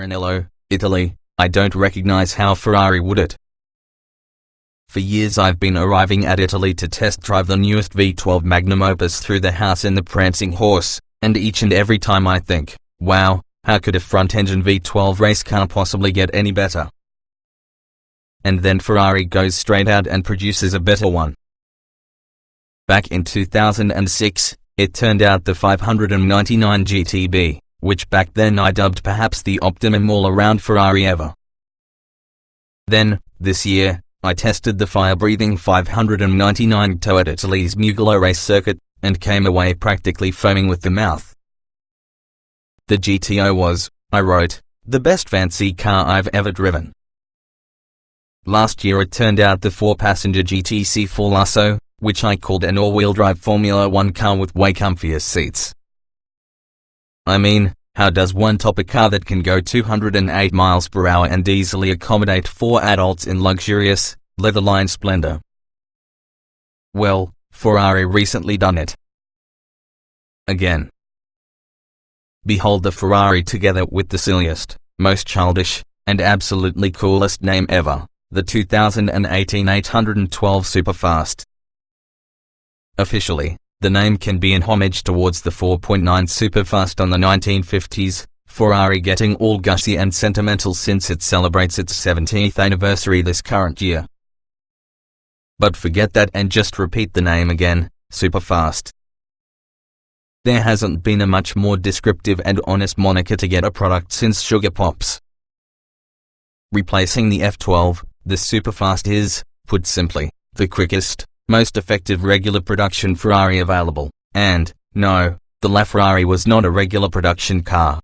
Maranello, Italy. I don't recognize how Ferrari would it. For years I've been arriving at Italy to test drive the newest V12 magnum opus through the house in the prancing horse, and each and every time I think, wow, how could a front-engine V12 race car possibly get any better? And then Ferrari goes straight out and produces a better one. Back in 2006, it turned out the 599 GTB, which back then I dubbed perhaps the optimum all-around Ferrari ever. Then, this year, I tested the fire-breathing 599 TO at Italy's Mugello race circuit, and came away practically foaming with the mouth. The GTO was, I wrote, the best fancy car I've ever driven. Last year it turned out the 4-passenger GTC4 Lasso, which I called an all-wheel drive Formula 1 car with way comfier seats. I mean, how does one top a car that can go 208 miles per hour and easily accommodate 4 adults in luxurious, leather-lined splendor? Well, Ferrari recently done it. Again. Behold the Ferrari together with the silliest, most childish, and absolutely coolest name ever, the 2018 812 Superfast. Officially, the name can be an homage towards the 4.9 Superfast on the 1950s, Ferrari getting all gushy and sentimental since it celebrates its 70th anniversary this current year. But forget that and just repeat the name again, Superfast. There hasn't been a much more descriptive and honest moniker to get a product since Sugar Pops. Replacing the F12, the Superfast is, put simply, the quickest, most effective regular production Ferrari available, and, no, the LaFerrari was not a regular production car.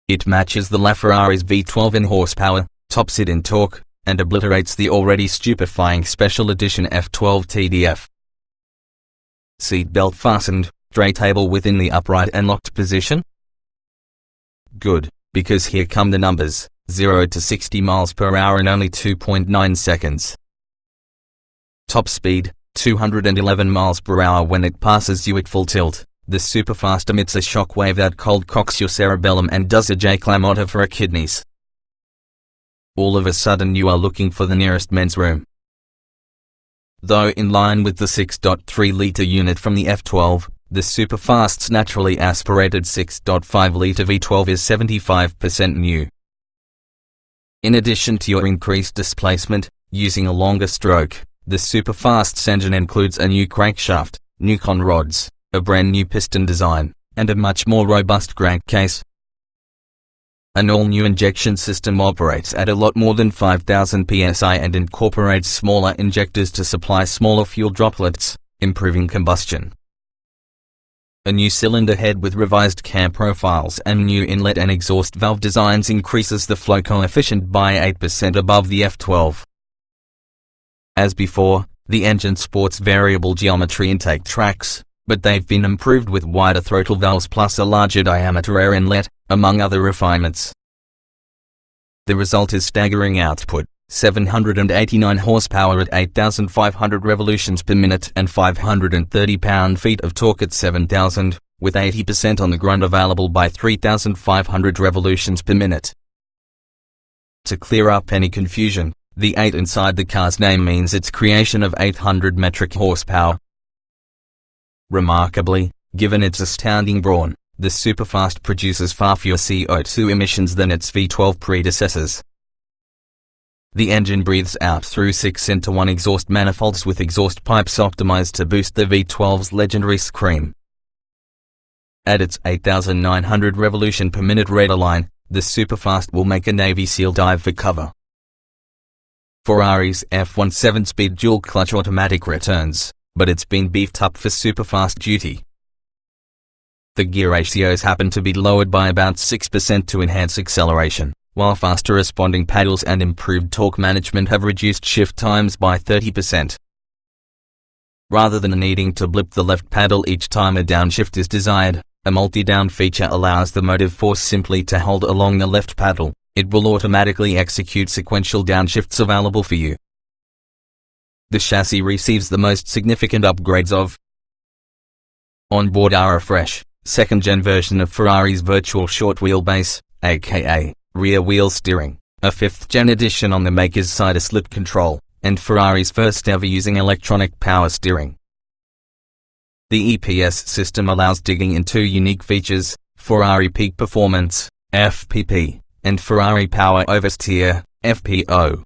It matches the LaFerrari's V12 in horsepower, tops it in torque, and obliterates the already stupefying special edition F12 TDF. Seatbelt fastened, tray table within the upright and locked position? Good, because here come the numbers, 0 to 60 miles per hour in only 2.9 seconds. Top speed, 211 miles per hour when it passes you at full tilt. The Superfast emits a shockwave that cold cocks your cerebellum and does a J Clamotta for your kidneys. All of a sudden you are looking for the nearest men's room. Though in line with the 6.3-litre unit from the F12, the Superfast's naturally aspirated 6.5-litre V12 is 75% new. In addition to your increased displacement, using a longer stroke, the Superfast's engine includes a new crankshaft, new con rods, a brand new piston design, and a much more robust crankcase. An all-new injection system operates at a lot more than 5,000 psi and incorporates smaller injectors to supply smaller fuel droplets, improving combustion. A new cylinder head with revised cam profiles and new inlet and exhaust valve designs increases the flow coefficient by 8% above the F12. As before, the engine sports variable geometry intake tracks, but they've been improved with wider throttle valves plus a larger diameter air inlet, among other refinements. The result is staggering output, 789 horsepower at 8,500 revolutions per minute and 530 pound-feet of torque at 7,000, with 80% on the ground available by 3,500 revolutions per minute. To clear up any confusion, the 8 inside the car's name means its creation of 800 metric horsepower. Remarkably, given its astounding brawn, the Superfast produces far fewer CO2 emissions than its V12 predecessors. The engine breathes out through 6-into-1 exhaust manifolds with exhaust pipes optimized to boost the V12's legendary scream. At its 8,900 revolution per minute radar line, the Superfast will make a Navy SEAL dive for cover. Ferrari's F1 7-speed dual-clutch automatic returns, but it's been beefed up for Superfast duty. The gear ratios happen to be lowered by about 6% to enhance acceleration, while faster responding paddles and improved torque management have reduced shift times by 30%. Rather than needing to blip the left paddle each time a downshift is desired, a multi-down feature allows the motive force simply to hold along the left paddle. It will automatically execute sequential downshifts available for you. The chassis receives the most significant upgrades of on board are a fresh, second-gen version of Ferrari's virtual short wheelbase, aka rear wheel steering, a 5th-gen addition on the maker's side, a slip control, and Ferrari's first ever using electronic power steering. The EPS system allows digging in 2 unique features: Ferrari Peak Performance, FPP, and Ferrari Power Oversteer, FPO.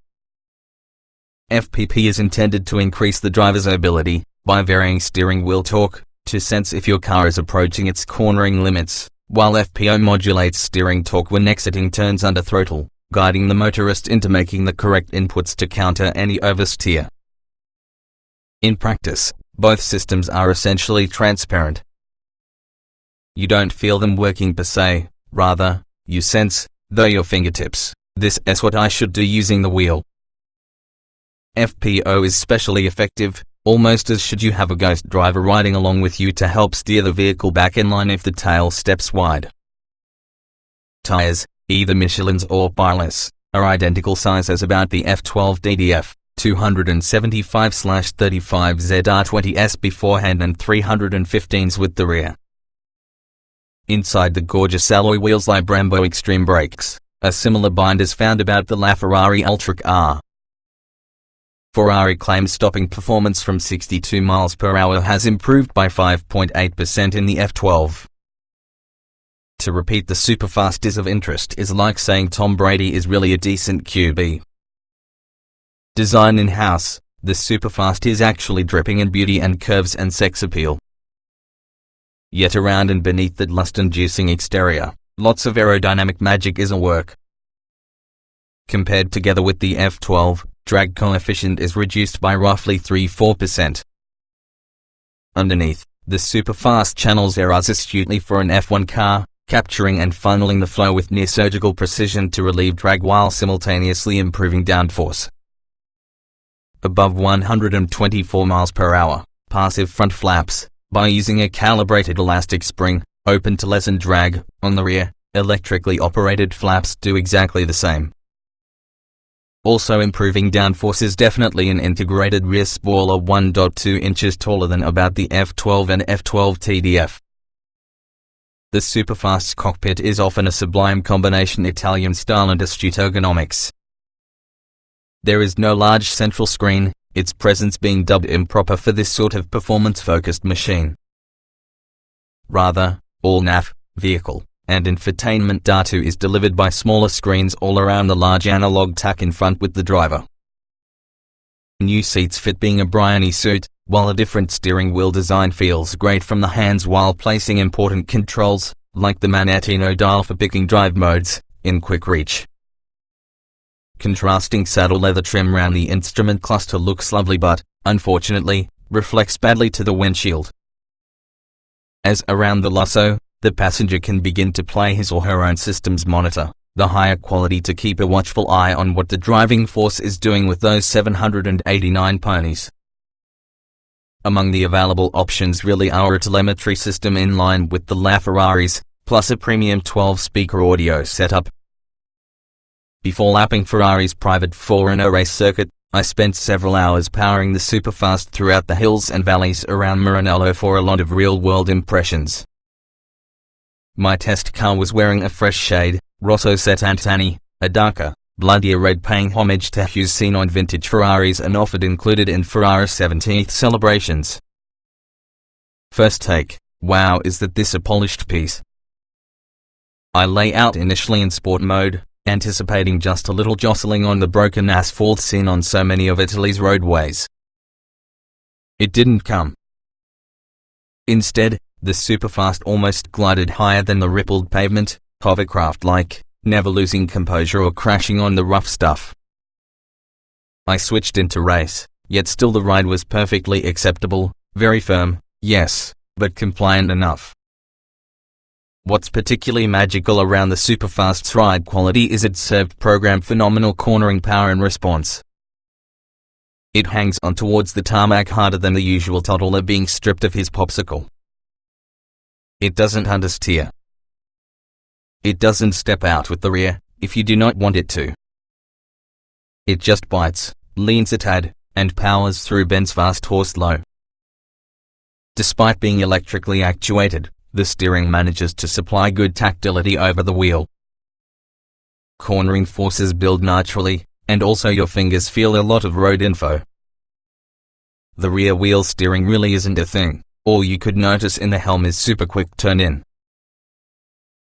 FPP is intended to increase the driver's ability, by varying steering wheel torque, to sense if your car is approaching its cornering limits, while FPO modulates steering torque when exiting turns under throttle, guiding the motorist into making the correct inputs to counter any oversteer. In practice, both systems are essentially transparent. You don't feel them working per se, rather, you sense, though your fingertips, this is what I should do using the wheel. FPO is especially effective, almost as should you have a ghost driver riding along with you to help steer the vehicle back in line if the tail steps wide. Tires, either Michelin's or Pirelli's, are identical size as about the F12 DDF, 275/35 ZR20S beforehand and 315s with the rear. Inside the gorgeous alloy wheels lie Brembo Extreme brakes, a similar bind is found about the LaFerrari Ultrac R. Ferrari claims stopping performance from 62 miles per hour has improved by 5.8% in the F12. To repeat the Superfast is of interest is like saying Tom Brady is really a decent QB. Designed in-house, the Superfast is actually dripping in beauty and curves and sex appeal. Yet around and beneath that lust-inducing exterior, lots of aerodynamic magic is at work. Compared together with the F12, drag coefficient is reduced by roughly 3–4%. Underneath, the Superfast channels errors astutely for an F1 car, capturing and funneling the flow with near-surgical precision to relieve drag while simultaneously improving downforce. Above 124 miles per hour, passive front flaps, by using a calibrated elastic spring, open to lessen drag. On the rear, electrically operated flaps do exactly the same. Also improving downforce is definitely an integrated rear spoiler 1.2 inches taller than about the F12 and F12 TDF. The Superfast's cockpit is often a sublime combination Italian style and astute ergonomics. There is no large central screen, its presence being dubbed improper for this sort of performance-focused machine. Rather, all nav, vehicle, and infotainment data is delivered by smaller screens all around the large analog tack in front with the driver. New seats fit being a Bryony suit, while a different steering wheel design feels great from the hands while placing important controls, like the Manettino dial for picking drive modes, in quick reach. Contrasting saddle leather trim round the instrument cluster looks lovely but, unfortunately, reflects badly to the windshield. As around the Lusso, the passenger can begin to play his or her own system's monitor, the higher quality to keep a watchful eye on what the driving force is doing with those 789 ponies. Among the available options really are a telemetry system in line with the LaFerraris, plus a premium 12-speaker audio setup. Before lapping Ferrari's private 4-in-0 race circuit, I spent several hours powering the Superfast throughout the hills and valleys around Maranello for a lot of real-world impressions. My test car was wearing a fresh shade, Rosso Setantani, a darker, bloodier red paying homage to hues seen on vintage Ferraris and often included in Ferrari's 17th celebrations. First take, wow, is that this a polished piece? I lay out initially in sport mode, anticipating just a little jostling on the broken asphalt seen on so many of Italy's roadways. It didn't come. Instead, the Superfast almost glided higher than the rippled pavement, hovercraft-like, never losing composure or crashing on the rough stuff. I switched into race, yet still the ride was perfectly acceptable, very firm, yes, but compliant enough. What's particularly magical around the Superfast's ride quality is its served program phenomenal cornering power and response. It hangs on towards the tarmac harder than the usual toddler being stripped of his popsicle. It doesn't understeer. It doesn't step out with the rear, if you do not want it to. It just bites, leans a tad, and powers through bends fast horse low. Despite being electrically actuated, the steering manages to supply good tactility over the wheel. cornering forces build naturally, and also your fingers feel a lot of road info. The rear wheel steering really isn't a thing. All you could notice in the helm is super quick turn-in.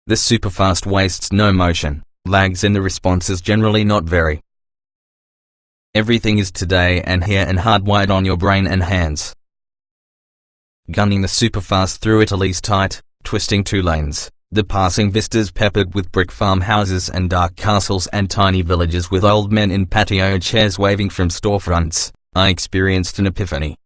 The Superfast wastes no motion, lags in the response is generally not very. Everything is today and here and hardwired on your brain and hands. Gunning the Superfast through Italy's tight, twisting two lanes, the passing vistas peppered with brick farmhouses and dark castles and tiny villages with old men in patio chairs waving from storefronts, I experienced an epiphany.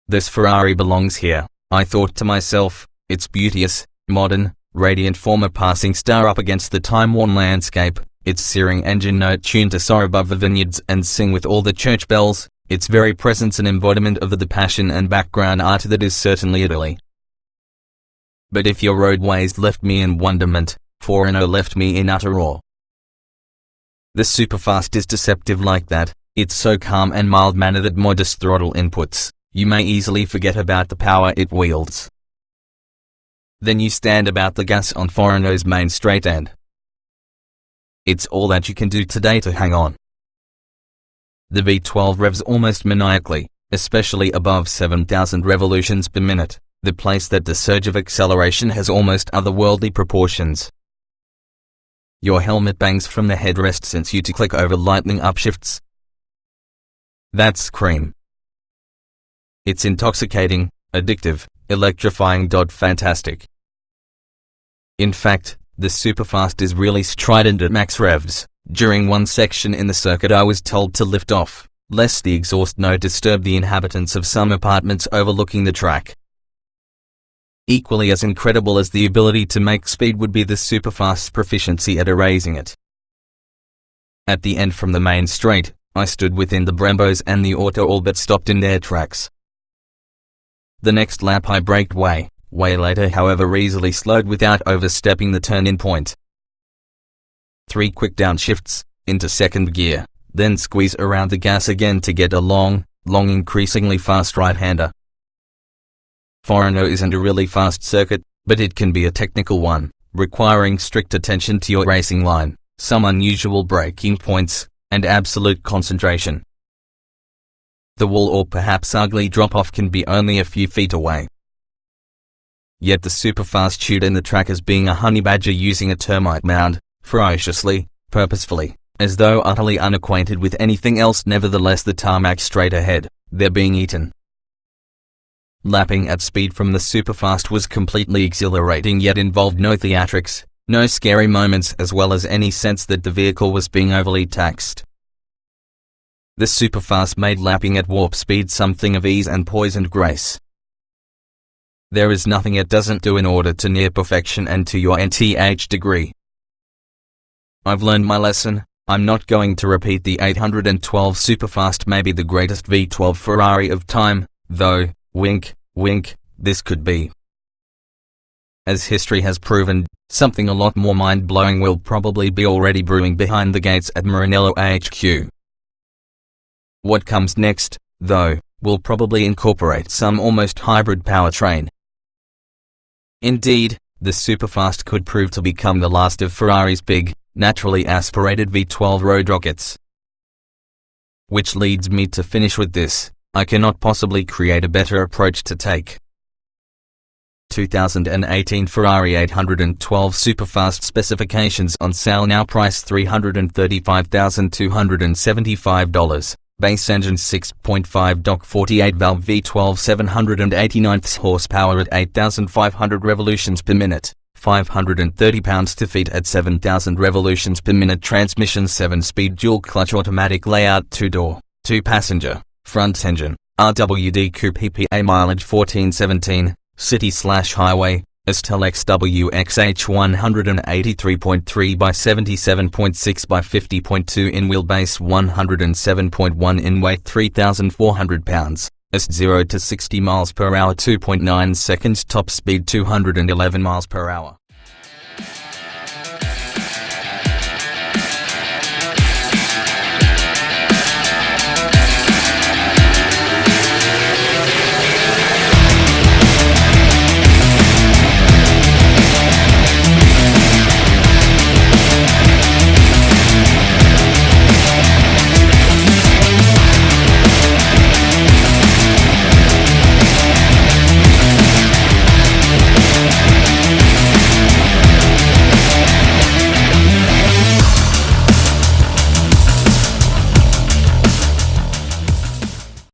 This Ferrari belongs here, I thought to myself. Its beauteous, modern, radiant former passing star up against the time-worn landscape, its searing engine note tuned to soar above the vineyards and sing with all the church bells, its very presence an embodiment of the passion and background art that is certainly Italy. But if your roadways left me in wonderment, 4.0 left me in utter awe. The Superfast is deceptive like that. It's so calm and mild-mannered at modest throttle inputs, you may easily forget about the power it wields. Then you stand about the gas on 4.0's main straight and it's all that you can do today to hang on. The V12 revs almost maniacally, especially above 7,000 revolutions per minute, the place that the surge of acceleration has almost otherworldly proportions. Your helmet bangs from the headrest sends you to click over lightning upshifts. That's cream. It's intoxicating, addictive, electrifying, fantastic. In fact, the Superfast is really strident at max revs. During one section in the circuit I was told to lift off, lest the exhaust note disturb the inhabitants of some apartments overlooking the track. Equally as incredible as the ability to make speed would be the Superfast's proficiency at erasing it. At the end from the main straight, I stood within the Brembos and the auto all but stopped in their tracks. The next lap I braked way later, however easily slowed without overstepping the turn-in point. 3 quick downshifts, into second gear, then squeeze around the gas again to get a long, increasingly fast right-hander. 4.0 isn't a really fast circuit, but it can be a technical one, requiring strict attention to your racing line, some unusual braking points, and absolute concentration. The wall or perhaps ugly drop-off can be only a few feet away. Yet the Superfast chewed in the track as being a honey badger using a termite mound, ferociously, purposefully, as though utterly unacquainted with anything else. Nevertheless the tarmac straight ahead, they're being eaten. Lapping at speed from the Superfast was completely exhilarating yet involved no theatrics, no scary moments as well as any sense that the vehicle was being overly taxed. The Superfast made lapping at warp speed something of ease and poise and grace. There is nothing it doesn't do in order to near perfection and to your nth degree. I've learned my lesson. I'm not going to repeat the 812 Superfast, maybe the greatest V12 Ferrari of time, though, wink, wink, this could be. As history has proven, something a lot more mind-blowing will probably be already brewing behind the gates at Maranello HQ. What comes next, though, will probably incorporate some almost hybrid powertrain. Indeed, the Superfast could prove to become the last of Ferrari's big, naturally aspirated V12 road rockets. Which leads me to finish with this: I cannot possibly create a better approach to take. 2018 Ferrari 812 Superfast specifications on sale now, price $335,275. Base engine 6.5 dock 48 valve V12 789 horsepower at 8,500 revolutions per minute, 530 pounds-to-feet at 7,000 revolutions per minute. Transmission 7-speed dual clutch automatic layout, 2-door, 2-passenger, front engine, RWD coupe. PPA mileage 1417, city/highway, Estel XWXH 183.3 by 77.6 by 50.2 in wheelbase, 107.1 in weight, 3,400 pounds, Est 0 to 60 miles per hour 2.9 seconds, top speed 211 miles per hour.